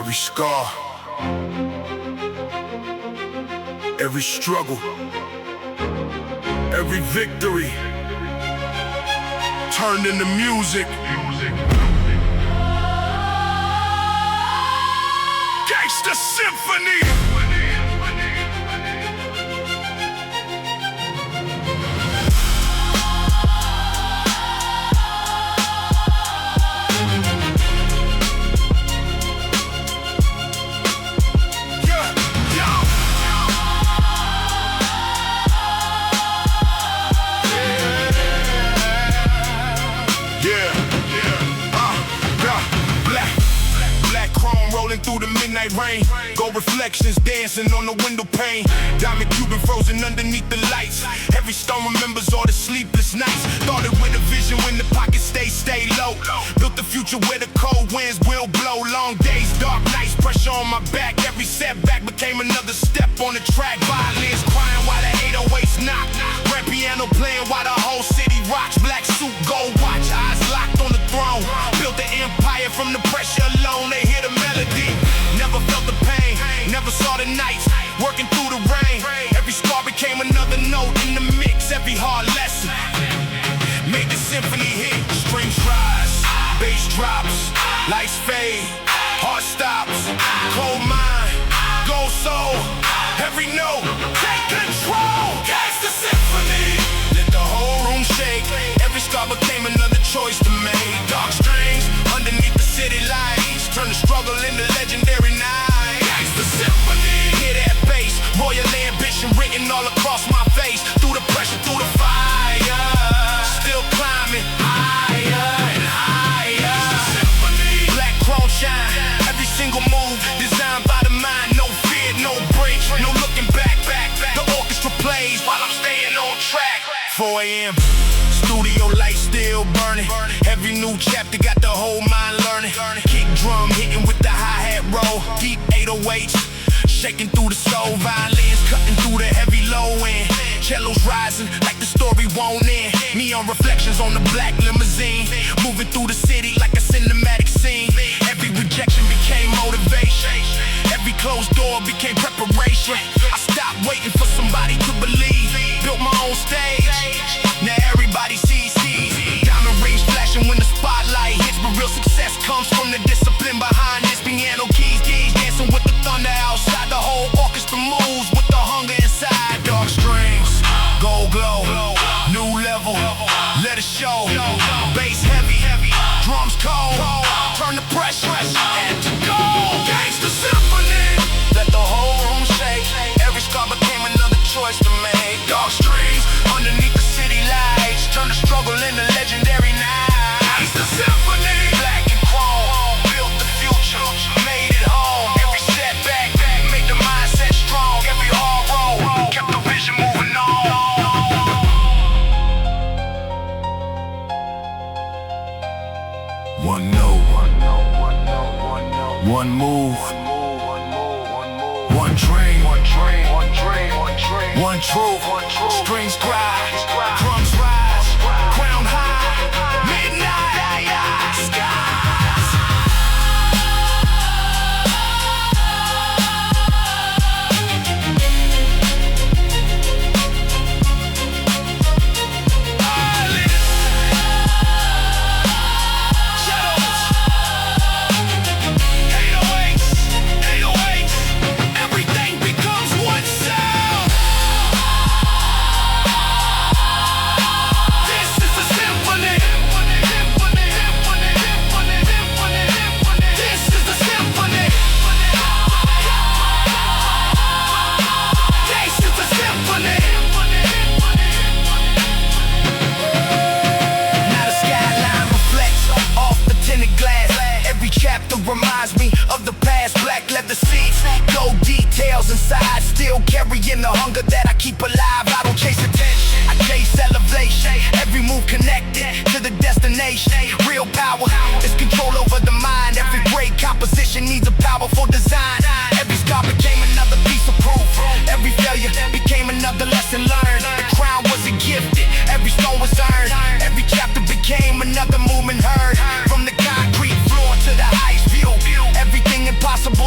Every scar, every struggle, every victory turned into music. Gangster Symphony. Through the midnight rain, gold reflections dancing on the window pane. Diamond Cuban frozen underneath the lights. Every stone remembers all the sleepless nights. Started with a vision when the pockets stay low. Built the future where the cold winds will blow. Long days, dark nights, pressure on my back. Every setback became another step on the track. Violins crying while the 808s knock. Grand piano playing while the whole city rocks. Black suit, gold watch, eyes locked on the throne. Built the empire from the pressure alone. They hear the melody. Never felt the pain, never saw the nights. Working through the rain. Every scar became another note in the mix. Every hard lesson made the symphony hit. Strings rise, bass drops, lights fade, heart stops. Cold mind, gold soul. Every note, take control. Gangster Symphony. Let the whole room shake. Every scar became another choice to make. Dark strings underneath the city lights. Turn the struggle into legendary night. Gangster Symphony. Hear that bass, royal ambition written all across my face. Through the pressure, through the fire, still climbing higher and higher. Gangster Symphony. Black chrome shine, every single move designed by the mind. No fear, no break, no looking back. The orchestra plays while I'm staying on track. 4 a.m. Studio lights still burning. Every new chapter got the whole mind learning. Kick drum hitting with the hi-hat roll. Deep 808s shaking through the soul. Violins cutting through the heavy low end. Cellos rising like the story won't end. Neon reflections on the black limousine. Moving through the city like a cinematic scene. Every rejection became motivation. Every closed door became preparation. I stopped waiting for somebody to believe. Built my own stage. Now everybody sees. Diamond rings flashing when the spotlight hits. But real success comes from the discipline behind this. Piano keys dancing with the thunder outside. The whole orchestra moves with the hunger inside. Dark strings, gold glow, new level, let it show. Bass heavy, drums cold. Turn the pressure and to go. Gangster Symphony. Let the whole room shake. Every scar became another choice to make. Dark strings underneath the city lights. Turn the struggle into legendary night. Gangster Symphony. Black and chrome, built the future, made it home. Every setback made the mindset strong. Every hard road kept the vision moving on. One note, one move, one dream, one truth. Strings cry, drums rise, crown high, midnight skies. Eyelids, shadows, 808s, everything becomes one sound. This is the symphony. This is the symphony. This is the symphony. Now the skyline reflects off the tinted glass. Every chapter reminds me of the past. Black leather seats, gold details inside. Still carrying the hunger that I keep alive. I don't chase attention, I chase elevation. Every move connected to the destination. Real power is control over the mind. Every great composition needs a powerful design. Every scar became another piece of proof. Every failure became another lesson learned. The crown wasn't gifted, every stone was earned. Every chapter became another movement heard. From the concrete floor to the highest view, everything impossible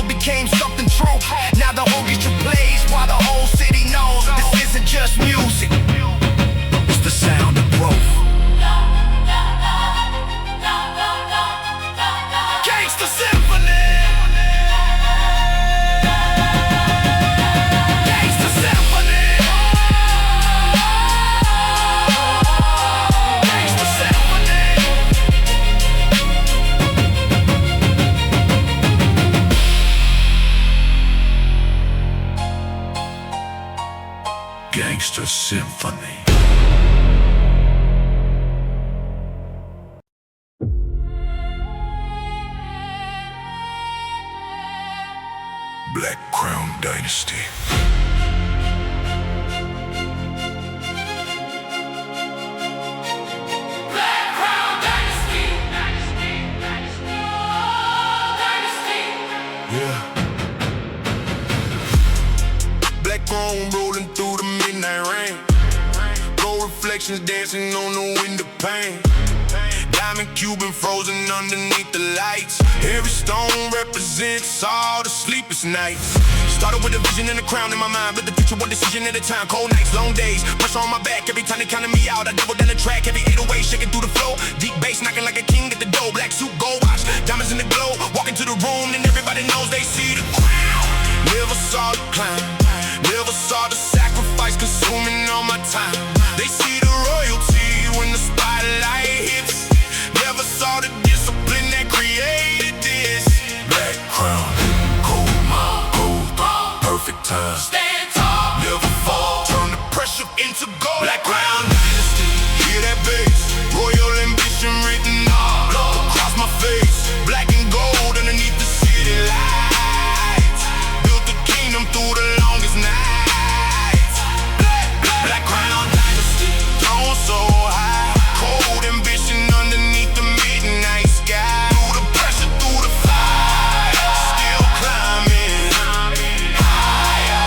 Gangster Symphony. Black Crown Dynasty. Black chrome rolling through the midnight rain. Gold reflections dancing on the window pane. Diamond Cuban frozen underneath the lights. Every stone represents all the sleepless nights. Started with a vision and a crown in my mind, but the future one decision at a time. Cold nights, long days, pressure on my back. Every time they counted me out, I doubled down the track. Every 808 shaking through the floor. Deep bass knocking like a king at the door. Black suit, gold watch, diamonds in the glow. Walk into the room and everybody knows they see the crown. Never saw the climb, never saw the sacrifice consuming all my time. They see the royalty when the spotlight hits. Never saw the discipline that created this. Black crown, cold mind, gold, perfect time. Stand tall, never fall. Turn the pressure into gold. Black crown dynasty, hear that bass. Royal ambition written all across my face. Black and gold underneath the city lights. Built the kingdom through the longest nights. Black crown dynasty, throne so high. Cold ambition underneath the midnight sky. Through the pressure, through the fire, still climbing higher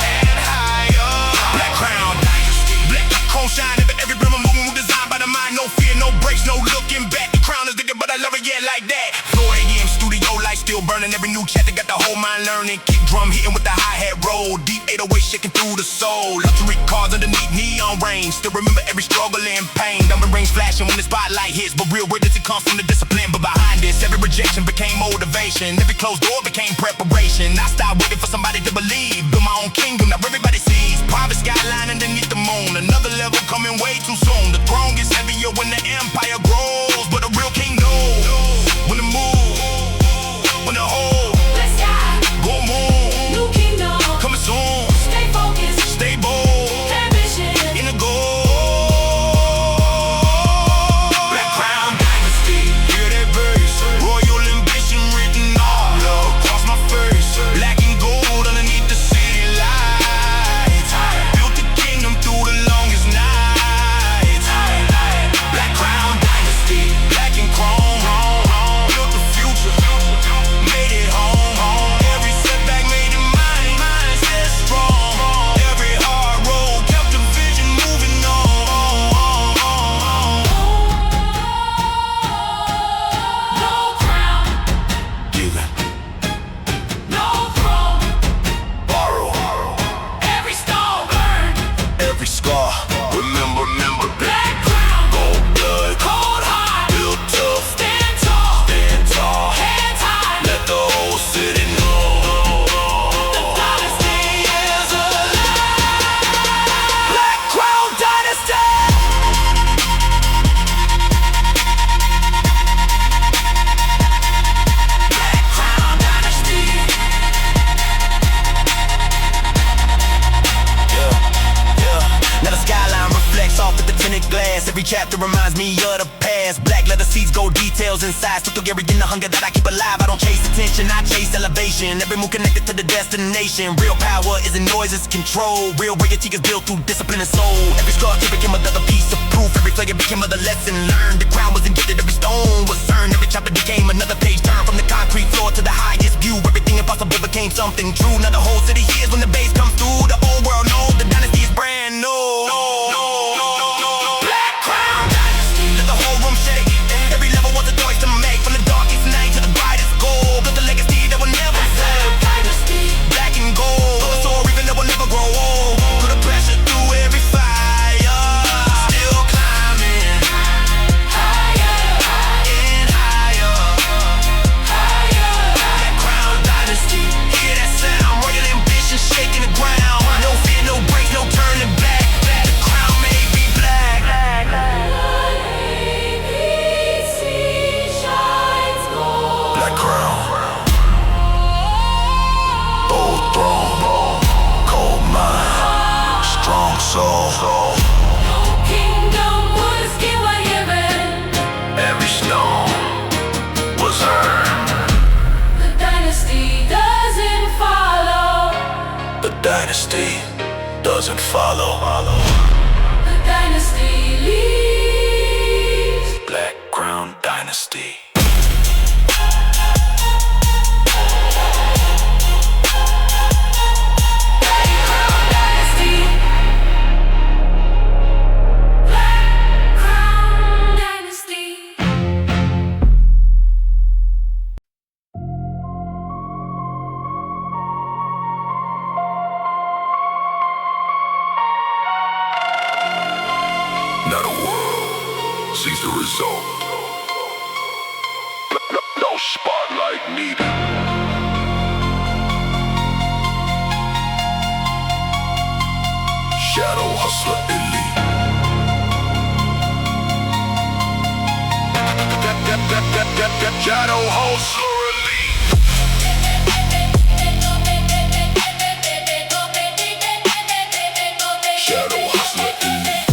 and higher. Black crown dynasty, black cone shine. Every brimmer moving designed by the mind. No fear, no breaks, no looking back. The crown is digging, but I love it, yeah, like that. 4 a.m. studio lights still burning. Every new chapter got the whole mind learning. Kick drum hitting with the hi-hat roll. Deep 808 shaking through the soul. Luxury cars underneath neon rain. Still remember every struggle and pain. Diamond rings flashing when the spotlight hits. But real reality comes from the discipline. But behind this, every rejection became motivation. Every closed door became preparation. I stopped waiting for somebody to believe. Build my own kingdom, now everybody sees. Private skyline underneath the moon. Another level coming way too soon. The throne gets heavier when the empire grows. But a real king knows when to move, when to hold. Let's go. Go moon, New kingdom. coming soon. Stay focused. Stay bold, Ambition. in the gold. Black crown dynasty, hear that bass. Royal ambition written all across my face. Black and gold underneath the city lights. Built the kingdom through the longest nights. Black crown dynasty, black and chrome. Built the future, made it home. Every setback made it mine. Mindset strong. Every hard road kept the vision moving on. No crown. Give it, No throne. borrow, Every stone burned. every scar. Remember, Black crown. gold blood, Cold heart. built tough, Stand tall. stand tall. Heads high. Let the whole city know. The dynasty is alive. Black crown dynasty. Black crown dynasty. Now the skyline reflects off of the tinted glass. Every chapter reminds me of the past. Black leather seats, gold details inside. Still Gary in the hunger that I keep alive. I don't chase attention, I chase elevation. Every move connected to the destination. Real power isn't noise, it's control. Real royalty is built through discipline and soul. Every scar became another piece of proof. Every flag became another lesson learned. The crown wasn't gifted, every stone was earned. Every chapter became another page turned. From the concrete floor to the highest view, everything impossible became something true. Now the whole city hears when the bass comes through. The whole world knows the dynasty is brand new. Black crown dynasty. Let the whole room shake. Every level was a choice to make. From the darkest night to the brightest gold. Built a legacy that will never fade. Dynasty. Black and gold. Built a story even that will never grow old. Through the pressure, through every fire. Still climbing Higher. and higher. Higher. Black crown dynasty. Hear that sound? Royal ambition shaking the ground. No fear, no breaks, no turning No kingdom was given. Every stone was earned. The dynasty doesn't follow. The dynasty doesn't follow. The dynasty leaves. Black Crown Dynasty. Now the world sees the result. No spotlight needed. Shadow hustler elite. Shadow hustler elite. Shadow hustler elite.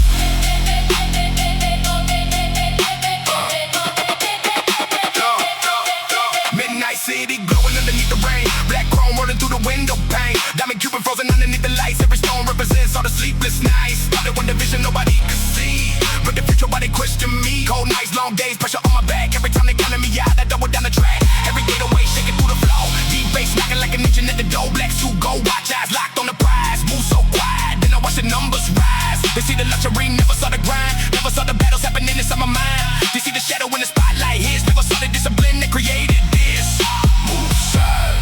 Midnight city glowing underneath the rain. Black chrome rolling through the window pane. Diamond Cuban frozen underneath the lights. Every stone represents all the sleepless nights. Started one division nobody could see, but the future body questioned me. Cold nights, long days, pressure on my back. Every time they counted me out, I double down the track. Every getaway shaking through the flow. Deep bass knocking like an engine at the door. Black suit, gold watch, eyes locked on the prize. Move so quiet, then I watch the numbers rise. They see the luxury, never saw the grind. Never saw the battles happening inside my mind. They see the shadow when the spotlight hits. Never saw the discipline that created this. Move side,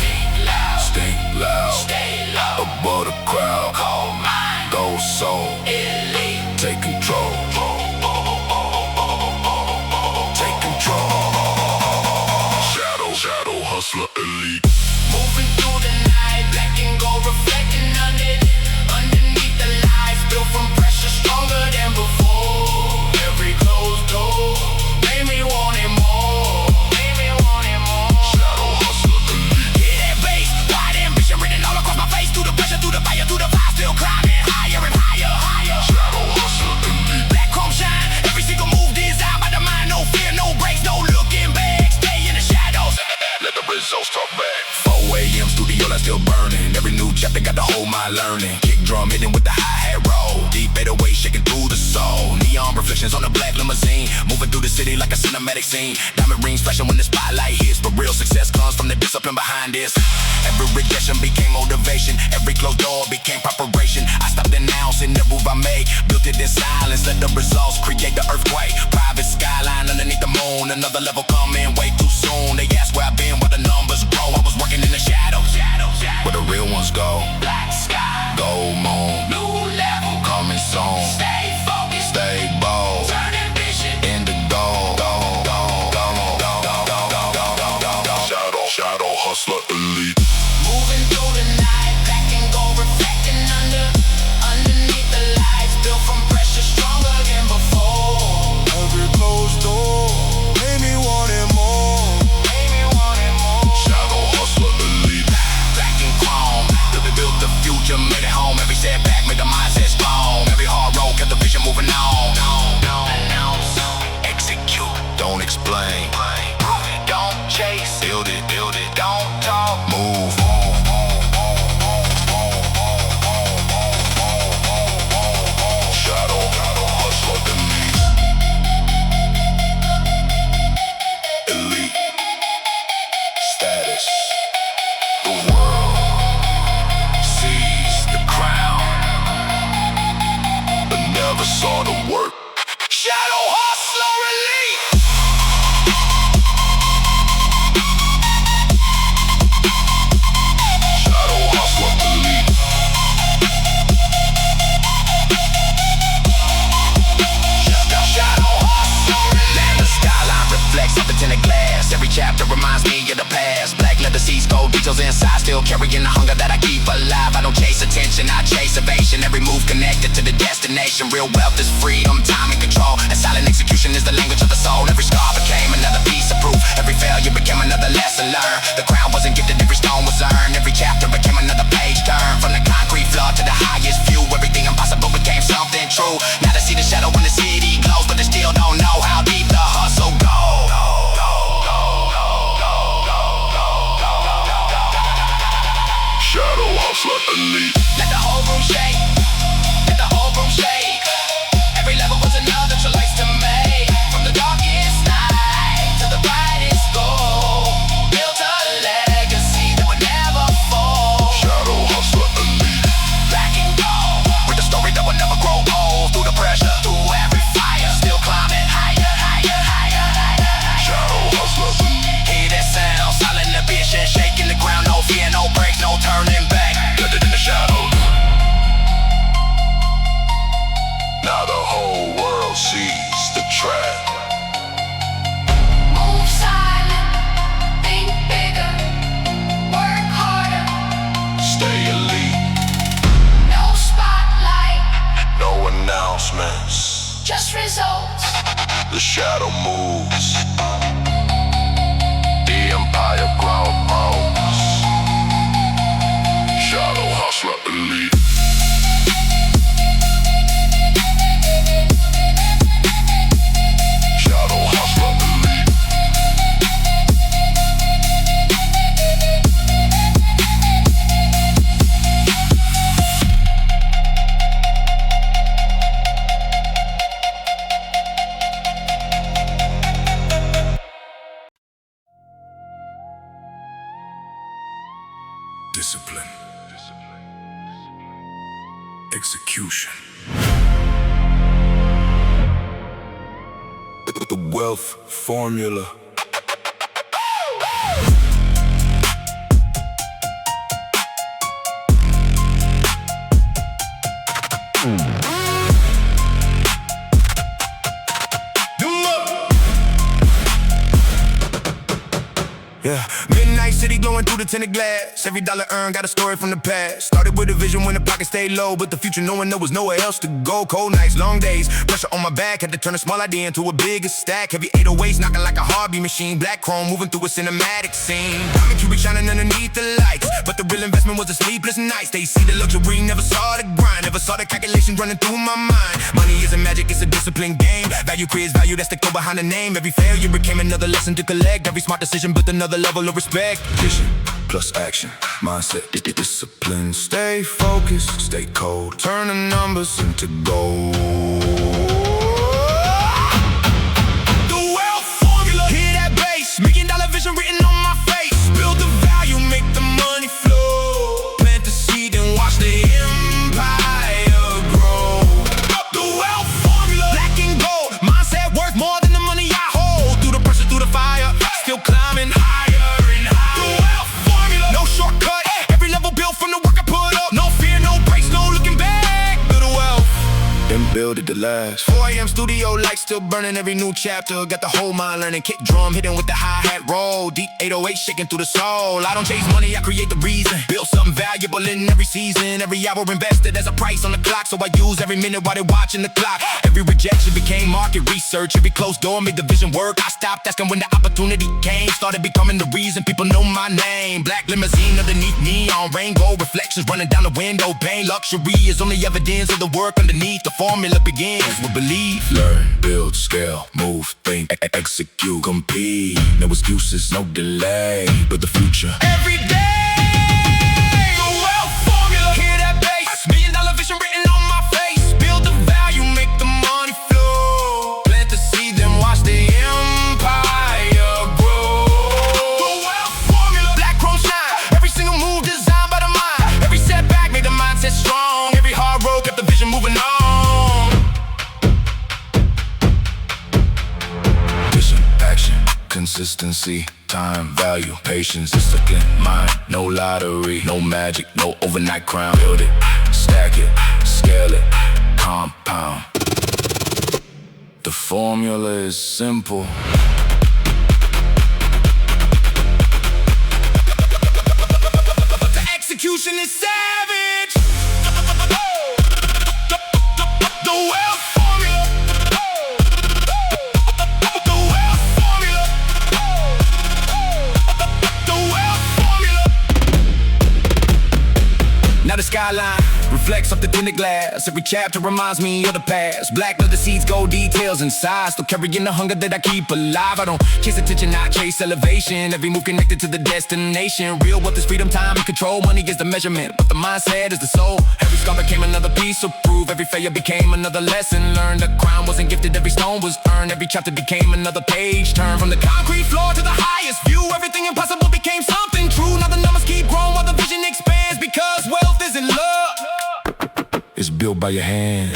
stay loud, above the crowd. Cold mind, go soul, elite, take control. Take control. Shadow hustler elite. Moving through the night, black and gold reflecting underneath the lights. Built from pressure, stronger than before. Every closed door made me want it more. Shadow hustler elite. Hear that bass, wide ambition written all across my face. Through the pressure, through the fire, through the fire, still climbing higher and higher. Shadow hustler elite. Black chrome shine, every single move designed by the mind. No fear, no breaks, no looking back. Stay in the shadows, let the results talk back. 4 a.m. studio light still burning. Every new chapter got to hold my learning. Kick drum hitting with the hi-hat roll. Deep 808 shaking through the soul. Neon reflections on the black limousine. Moving through the city like a cinematic scene. Diamond rings flashing when the spotlight hits. But real success comes from the discipline behind this. Every regression became motivation. Every closed door became preparation. I stopped announcing the move I made. Built it in silence. Let the results create the earthquake. Private skyline underneath the moon. Another level coming way too soon. They ask where I've been, where the numbers grow. I was working in the shadows, where the real ones go. Black sky, gold moon, new level coming soon. Stay focused, stay bold, turn ambition into gold. Shadow hustler elite. Moving through the night, black and gold reflecting underneath the lights. Built from pressure, stronger than before. Every closed door made me want it more. Shadow hustler elite. Black and chrome, built the future, made it home. Every setback made the mindset strong. Every hard road kept the vision moving on. Announce, execute, don't explain. Don't chase, build it, don't talk, move. Shadow hustler elite. Status. The world sees the crown, but never saw the work. Shadow hustler elite. Shadow hustler elite. Shadow hustler elite. The skyline reflects off the tinted glass. Every chapter reminds me of the past. Black leather seats, gold details inside. Still carrying the hunger that I keep alive. I don't chase attention, I chase evasion. Every move connected to the destination. Real wealth is freedom, time and control. And silent execution is the language of the soul. Every scar became another piece of proof. Every failure became another lesson learned. The crown wasn't gifted, every stone was earned. Every chapter became another page turned. From the concrete floor to the highest view, everything impossible became something true. Now they see the shadow when the city glows, but they still don't know how deep the hustle goes. Shadow hustler elite. Let the whole room shake. Let the whole room shake. Every level was another choice to make. From the darkest night to the brightest goal, built a legacy that would never fall. Shadow hustler elite. Black and gold, with the story that would never grow old. Through the pressure, through every fire, still climbing higher, higher, higher, higher. Shadow hustler elite. Hear that sound, silent ambition, shaking the ground, no fear, no breaks, no turning back. Dead in the shadows. Now the whole world sees the track. Move silent, think bigger, work harder. Stay elite. No spotlight, No announcements. just results. The shadow moves. The empire grows. Shadow hustler elite. Shadow hustler elite. Discipline. Execution. The wealth formula. Yeah, midnight city glowing through the tinted glass. Every dollar earned got a story from the past. Started with a vision when the pocket stayed low, but the future knowing there was nowhere else to go. Cold nights, long days, pressure on my back. Had to turn a small idea into a bigger stack. Heavy 808s knocking like a hobby machine. Black chrome moving through a cinematic scene. Diamond cubic shining underneath the lights, but the real investment was the sleepless nights. They see the luxury, never saw the grind, never saw the calculations running through my mind. Money isn't magic, it's a disciplined game. Value creates value, that's the code behind the name. Every failure became another lesson to collect. Every smart decision built another level of respect. Vision plus action, mindset, discipline. Stay focused, stay cold. Turn the numbers into gold. The wealth formula. Hear that bass, $1 million vision written on my face. Build the value, make the money flow. Plant the seed and watch the empire grow. The wealth formula. Black and gold, mindset worth more than the money I hold. Through the pressure, through the fire, still climbing higher and higher. The wealth formula. No shortcut, every level built from the work I put up. No fear, no breaks, no looking back. Build a wealth, then build it to last. 4 AM studio lights still burning, every new chapter. Got the whole mind learning, kick drum hitting with the hi-hat roll. Deep 808 shaking through the soul. I don't chase money, I create the reason. Build something valuable in every season. Every hour invested, there's a price on the clock, so I use every minute while they're watching the clock. Every rejection became market research. Every closed door made the vision work. I stopped asking when the opportunity came. Started becoming the reason people know my name. Black limousine underneath neon, rainbow reflections running down the window pane. Luxury is only evidence of the work underneath. The formula begins with belief. Learn, build, scale, move, think, execute, compete. No excuses, no delay, but the future every day. The wealth formula. Hear that bass, $1 million vision written on my face. Build the value, make the money flow. Plant the seed, then watch the empire grow. The wealth formula. Black chrome shine, every single move designed by the mind. Every setback made the mindset strong. Every hard road kept the vision moving on. Vision, action, consistency, time, value, patience, discipline, mind. No lottery, no magic, no overnight crown. Build it, stack it, scale it, compound. The formula is simple. But the execution is savage. The wealth formula. The wealth formula. The wealth formula. Now the skyline reflects off the tinted glass. Every chapter reminds me of the past. Black leather seeds, gold details inside. Still carrying the hunger that I keep alive. I don't chase attention, I chase elevation. Every move connected to the destination. Real wealth is freedom, time, and control. Money is the measurement, but the mindset is the soul. Every scar became another piece of proof. Every failure became another lesson learned. The crown wasn't gifted, every stone was earned. Every chapter became another page turned. From the concrete floor to the highest view, everything impossible became something true. Now the numbers keep growing while the vision expands. Because wealth isn't love, it's built by your hands.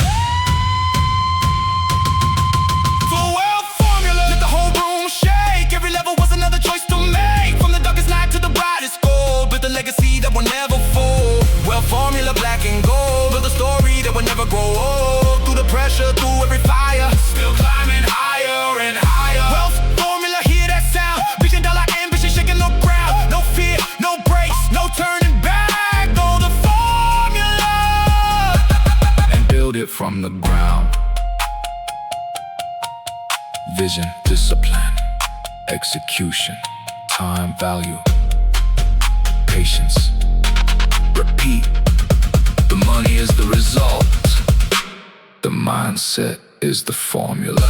For wealth formula, let the whole room shake. Every level was another choice to make. From the darkest night to the brightest gold, built a legacy that will never fall. Wealth formula, black and gold, build a story that will never grow old. Through the pressure, through every fire, still climbing higher and higher. Wealth formula, hear that sound. Vision, dollar, ambition, shaking the ground. No fear, no breaks, no turning back. Know the formula and build it from the ground. Vision, discipline, execution, time, value, patience, repeat. The money is the result. The mindset is the formula.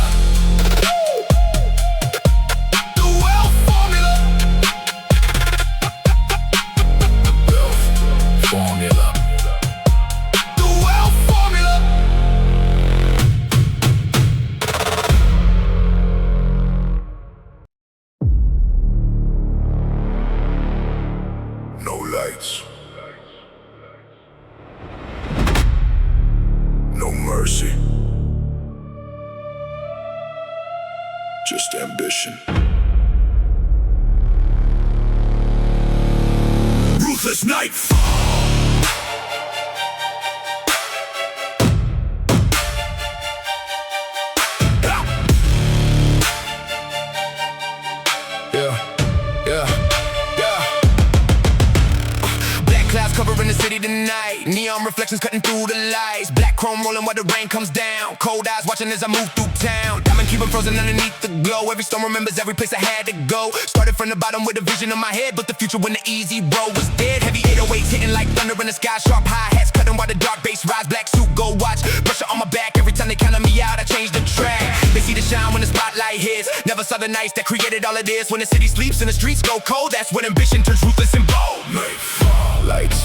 The wealth formula. Wealth formula. The wealth formula. No lights, no mercy, just ambition. Ruthless nightfall. Covering the city tonight. Neon reflections cutting through the lights. Black chrome rolling while the rain comes down. Cold eyes watching as I move through town. Diamond keeping frozen underneath the glow. Every storm remembers every place I had to go. Started from the bottom with a vision in my head, but the future when the easy road was dead. Heavy 808s hitting like thunder in the sky. Sharp hi-hats cutting while the dark bass rise. Black suit, gold watch, pressure on my back. Every time they counted me out, I changed the track. They see the shine when the spotlight hits. Never saw the nights that created all of this. When the city sleeps and the streets go cold, that's when ambition turns ruthless and bold. Nightfall, lights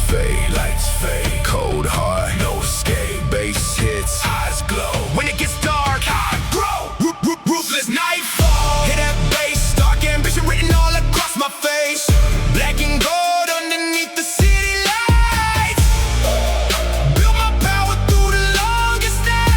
fade, cold heart, no escape. Bass hits, eyes glow. When it gets dark, I grow. Ruthless nightfall. Hear that bass, dark ambition written all across my face. Black and gold underneath the city lights. Build my power through the longest night.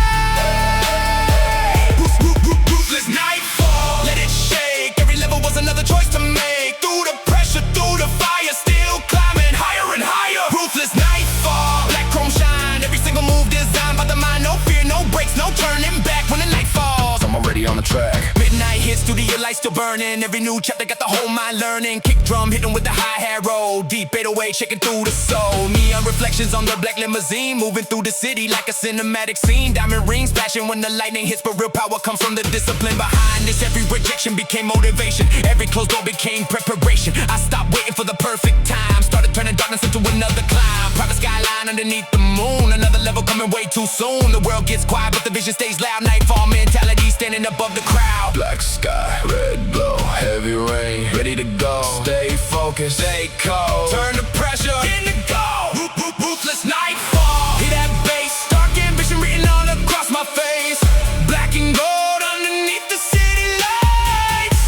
Ruthless nightfall. Let it shake. Every level was another choice to make. Through the pressure, through the fire, still climbing higher and higher. Ruthless nightfall. Black chrome shine. Every single move designed by the mind. No fear, no breaks, no turning back. When the night falls, I'm already on the track. midnight hits, studio lights still burning. Every new chapter got the whole mind learning. Kick drum hitting with the hi-hat roll. Deep 808 shaking through the soul. Neon reflections on the black limousine, moving through the city like a cinematic scene. Diamond rings flashing when the lightning hits, but real power comes from the discipline behind this. Every rejection became motivation. Every closed door became preparation. I stopped waiting for the perfect time. Started turning darkness into another climb. Private skyline underneath the moon. Another level coming way too soon. The world gets quiet, but the vision stays loud. Nightfall mentality standing above the crowd. Black sky, red glow, heavy rain, ready to go. Stay focused, stay cold. Turn the pressure into gold. Ruthless nightfall. Hear that bass, dark ambition written all across my face. Black and gold underneath the city lights.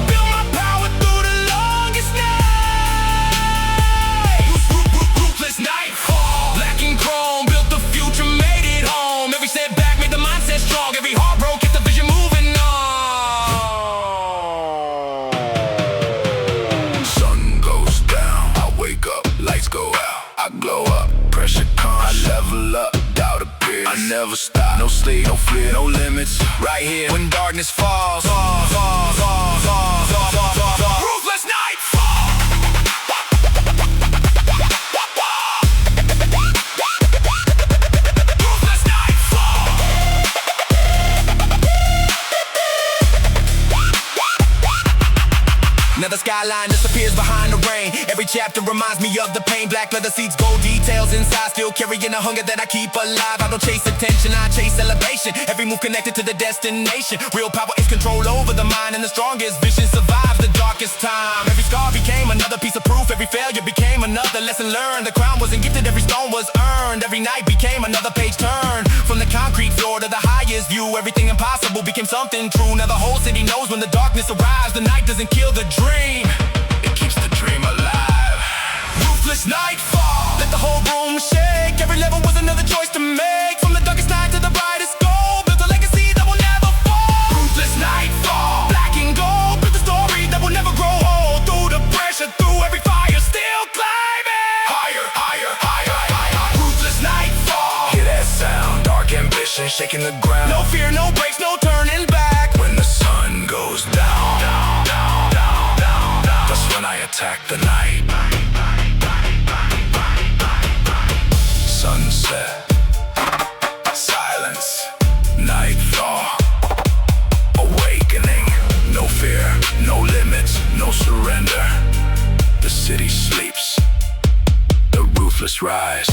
Build my power through the longest night. Ruthless nightfall. Black and chrome built the future, made it home. Every setback made the mindset strong. Every heart broke, kept the vision moving on. Sun goes down, I wake up, lights go out, I glow up, pressure comes, I level up, doubt appears. I never stop, no sleep, no fear, no limits. Right here when darkness falls. Ruthless nightfall. Ruthless nightfall. Now the skyline disappears behind the rain. Every chapter reminds me of the pain. Black leather seats, gold details inside. Still carrying a hunger that I keep alive. I don't chase attention, I chase elevation. Every move connected to the destination. Real power is control over the mind, and the strongest vision survives the darkest time. Every scar became another piece of proof. Every failure became another lesson learned. The crown wasn't gifted, every stone was earned. Every night became another page turned. From the concrete floor to the highest view, everything impossible became something true. Now the whole city knows when the darkness arrives, the night doesn't kill the dream, it keeps the dream alive. Ruthless nightfall, let the whole room shake. Every level was another choice to make. From the darkest night to the brightest goal, built a legacy that will never fall. Ruthless nightfall, black and gold, built a story that will never grow old. Through the pressure, through every fire, still climbing. Higher, higher, higher, higher. Ruthless nightfall, hear that sound, dark ambition shaking the ground. No fear, no breaks, no turning back. When the sun goes down, down, down, down, down, down, that's when I attack the night. Sunset, silence, nightfall, awakening. No fear, no limits, no surrender. The city sleeps, the ruthless rise.